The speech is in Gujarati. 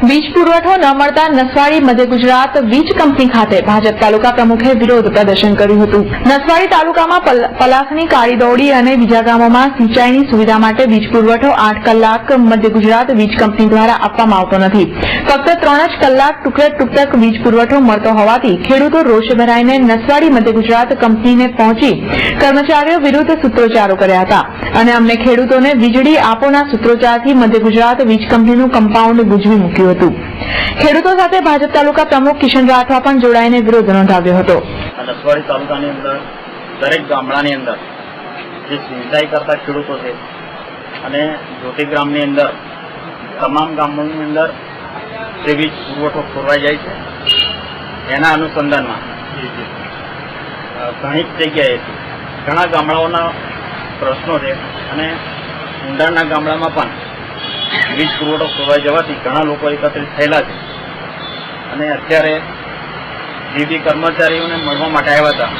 વીજ પુરવઠો ન મળતા નસવાડી મધ્ય ગુજરાત વીજ કંપની ખાતે ભાજપ તાલુકા પ્રમુખે વિરોધ પ્રદર્શન કર્યું હતું। નસવાડી તાલુકામાં પલાસણી, કાળીદોડી અને બીજા ગામોમાં સિંચાઈની સુવિધા માટે વીજ પુરવઠો 8 કલાક મધ્ય ગુજરાત વીજ કંપની દ્વારા આપવામાં આવતો નથી। ફક્ત 3 જ કલાક ટૂંકક વીજ પુરવઠો મળતો હોવાથી ખેડૂતો રોષે ભરાઈને નસવાડી મધ્ય ગુજરાત કંપનીને પહોંચી કર્મચારીઓ વિરુદ્ધ સૂત્રોચ્ચારો કર્યા હતા અને અમને ખેડૂતોને વીજળી આપોના સૂત્રોચ્ચારથી મધ્ય ગુજરાત વીજ કંપનીનું કમ્પાઉન્ડ ગુંજવી મૂક્યું હતું। ખેડૂતો સાથે ભાજપ તાલુકા પ્રમુખ કિશન રાઠવા પણ જોડાઈને વિરોધ નોંધાવ્યો હતો। નસવાડી તાલુકાની અંદર દરેક ગામડાની અંદર જે સિંચાઈ કરતા ખેડૂતો છે અને જ્યોતિ ગ્રામની અંદર તમામ ગામોની અંદર જે વીજ પુરવઠો ખોરવાઈ જાય છે એના અનુસંધાનમાં ઘણી જગ્યાએથી ઘણા ગામડાઓના પ્રશ્નો છે અને ઊંડાણના ગામડામાં પણ વીજ પુરવઠો ખોરવાઈ જવાથી ઘણા લોકો એકત્રિત થયેલા છે અને અત્યારે જે બી કર્મચારીઓને મળવા માટે આવ્યા હતા